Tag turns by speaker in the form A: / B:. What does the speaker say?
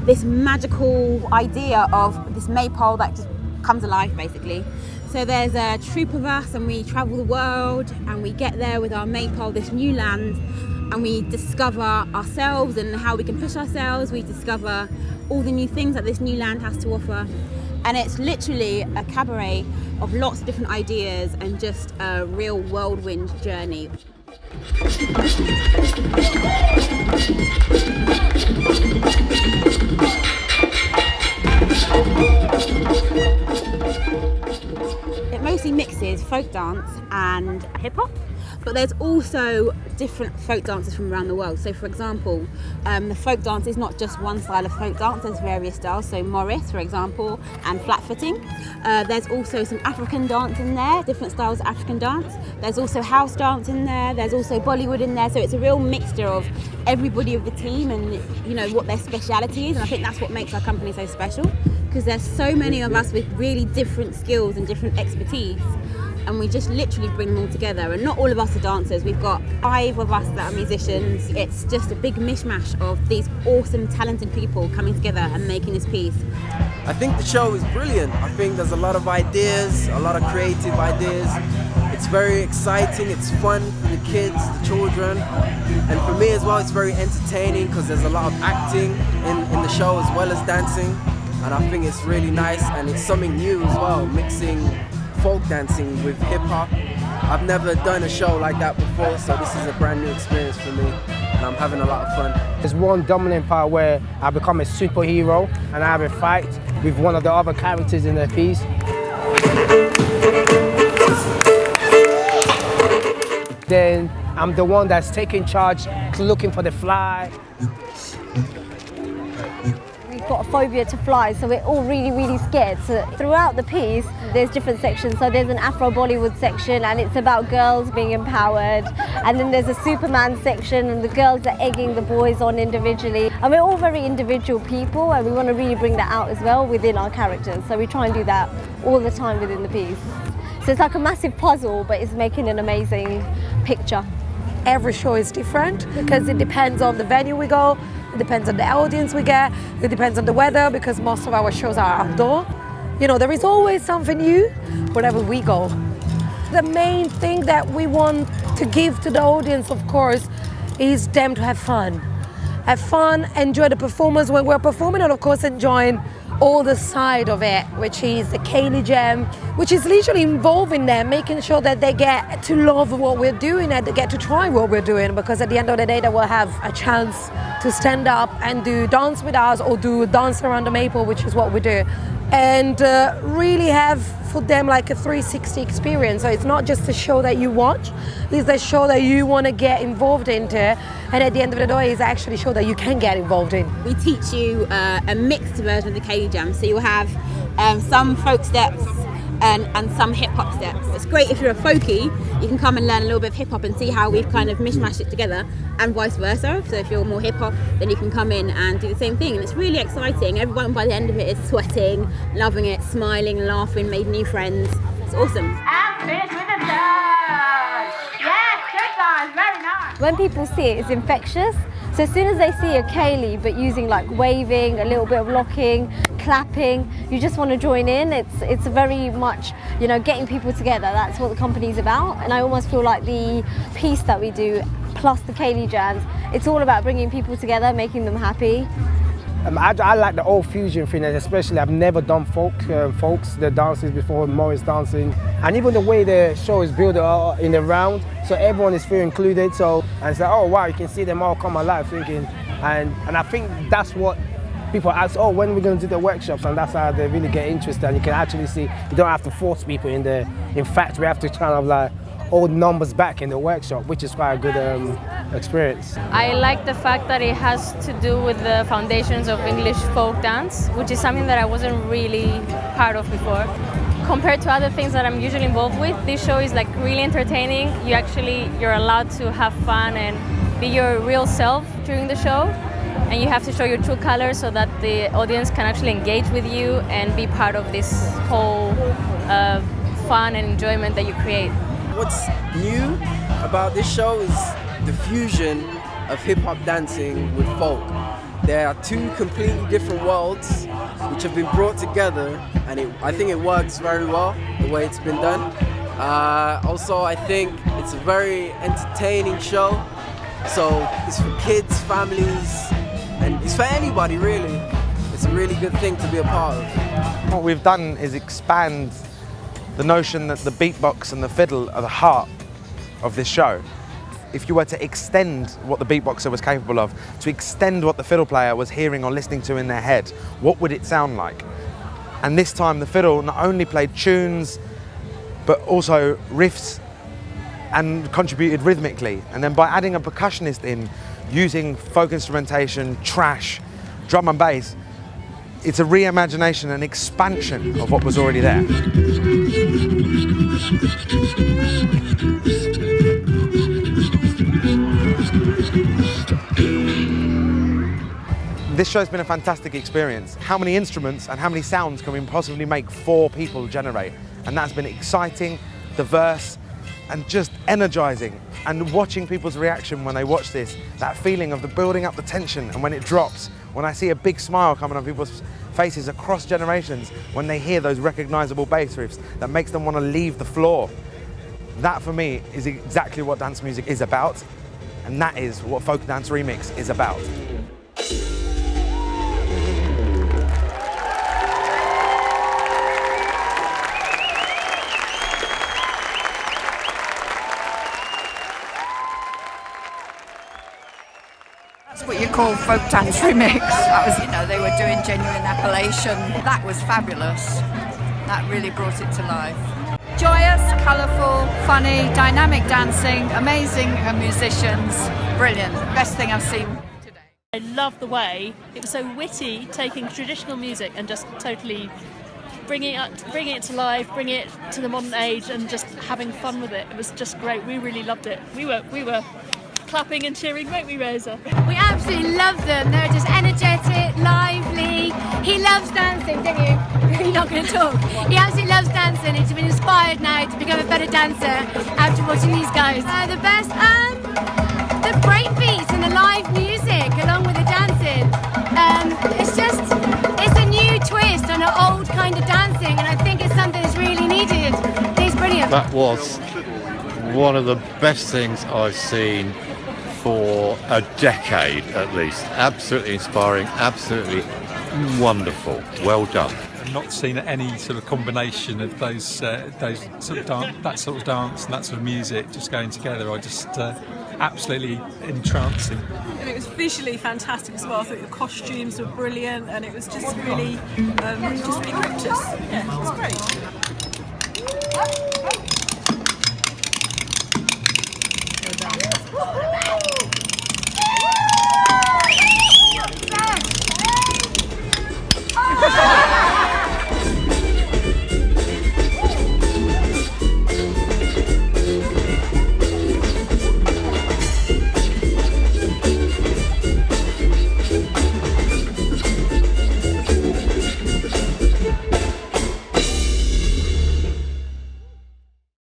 A: this magical idea of this maypole that just comes alive, basically. So there's a troop of us, and we travel the world, and we get there with our maypole, this new land, and we discover ourselves and how we can push ourselves. We discover all the new things that this new land has to offer. And it's literally a cabaret of lots of different ideas and just a real whirlwind journey. It mostly mixes folk dance and hip hop, but there's also different folk dances from around the world. So for example, the folk dance is not just one style of folk dance, there's various styles. So Morris, for example, and flat footing. There's also some African dance in there, different styles of African dance. There's also house dance in there, there's also Bollywood in there. So it's a real mixture of everybody of the team and what their speciality is. And I think that's what makes our company so special, because there's so many of us with really different skills and different expertise, and we just literally bring them all together. And not all of us are dancers, we've got 5 of us that are musicians. It's just a big mishmash of these awesome, talented people coming together and making this piece.
B: I think the show is brilliant. I think there's a lot of ideas, a lot of creative ideas. It's very exciting, it's fun for the kids, the children, and for me as well, it's very entertaining because there's a lot of acting in the show as well as dancing. And I think it's really nice, and it's something new as well, mixing folk dancing with hip hop. I've never done a show like that before, so this is a brand new experience for me, and I'm having a lot of fun.
C: There's one dominant part where I become a superhero and I have a fight with one of the other characters in the piece. Then I'm the one that's taking charge, looking for the fly.
D: We've got a phobia to flies, so we're all really scared. So throughout the piece, there's different sections. So there's an Afro Bollywood section, and it's about girls being empowered. And then there's a Superman section, and the girls are egging the boys on individually. And we're all very individual people, and we want to really bring that out as well within our characters. So we try and do that all the time within the piece. So it's like a massive puzzle, but it's making an amazing picture.
E: Every show is different because it depends on the venue we go, it depends on the audience we get, it depends on the weather, because most of our shows are outdoor. There is always something new wherever we go. The main thing that we want to give to the audience, of course, is them to have fun. Have fun, enjoy the performance when we're performing, and of course enjoying all the side of it, which is the Kaylee Jam, which is literally involving them, making sure that they get to love what we're doing and they get to try what we're doing, because at the end of the day they will have a chance to stand up and do dance with us or do dance around the maple, which is what we do, and really have for them like a 360 experience. So it's not just a show that you watch, it's a show that you want to get involved into, and at the end of the day it's actually a show that you can get involved in.
A: We teach you a mixed version of the Kaylee Jam, so you'll have some folk steps and some hip hop steps. It's great if you're a folkie, you can come and learn a little bit of hip hop and see how we've kind of mishmashed it together, and vice versa. So if you're more hip hop, then you can come in and do the same thing, and it's really exciting. Everyone by the end of it is sweating, loving it, smiling, laughing, made new friends. It's awesome.
F: I'm finished with the dance. Yes, good guys, very nice.
D: When people see it, it's infectious. So as soon as they see a Kaylee, but using like waving, a little bit of locking, clapping, you just want to join in. It's very much, getting people together. That's what the company's about. And I almost feel like the piece that we do, plus the Kaylee Jams, it's all about bringing people together, making them happy.
C: I like the old fusion thing, and especially I've never done folks, the dances before, Morris dancing, and even the way the show is built in the round, so everyone is feeling included. So and it's like, oh wow, you can see them all come alive thinking, and I think that's what people ask, oh, when are we going to do the workshops? And that's how they really get interested, and you can actually see you don't have to force people in there. In fact, we have to kind of like hold numbers back in the workshop, which is quite a good experience.
G: I like the fact that it has to do with the foundations of English folk dance, which is something that I wasn't really part of before. Compared to other things that I'm usually involved with, this show is like really entertaining. You're allowed to have fun and be your real self during the show, and you have to show your true colors so that the audience can actually engage with you and be part of this whole fun and enjoyment that you create.
B: What's new about this show is the fusion of hip-hop dancing with folk. there are two completely different worlds which have been brought together, and I think it works very well the way it's been done. Also, I think it's a very entertaining show, so it's for kids, families, and it's for anybody really. It's a really good thing to be a part of.
H: What we've done is expand the notion that the beatbox and the fiddle are the heart of this show. If you were to extend what the beatboxer was capable of, to extend what the fiddle player was hearing or listening to in their head, what would it sound like? And this time the fiddle not only played tunes, but also riffs and contributed rhythmically. And then by adding a percussionist in, using folk instrumentation, trash, drum and bass, it's a reimagination and expansion of what was already there. This show's been a fantastic experience. How many instruments and how many sounds can we possibly make 4 people generate? And that's been exciting, diverse, and just energizing. And watching people's reaction when they watch this, that feeling of the building up the tension, and when it drops, when I see a big smile coming on people's faces across generations, when they hear those recognizable bass riffs, that makes them want to leave the floor. That for me is exactly what dance music is about, and that is what Folk Dance Remix is about.
I: That's what you call Folk Dance Remix. That was, they were doing genuine appellation. That was fabulous. That really brought it to life. Joyous, colourful, funny, dynamic dancing, amazing musicians. Brilliant. Best thing I've seen today.
J: I love the way it was so witty, taking traditional music and just totally bringing it to life, bringing it to the modern age, and just having fun with it. It was just great. We really loved it. We were clapping and cheering, weren't we, Rosa?
F: We absolutely love them. They're just energetic, lively. He loves dancing, don't you? You're not going to talk. He absolutely loves dancing. He's been inspired now to become a better dancer after watching these guys. The best, the breakbeats and the live music along with the dancing. It's a new twist on an old kind of dancing, and I think it's something that's really needed. It's brilliant.
K: That was one of the best things I've seen for a decade at least. Absolutely inspiring, absolutely wonderful. Well done.
L: I've not seen any sort of combination of those sort of that sort of dance and that sort of music just going together. I just absolutely entrancing.
M: And it was visually fantastic as well. I thought the costumes were brilliant, and it was just really gripped us. Yeah, it was great.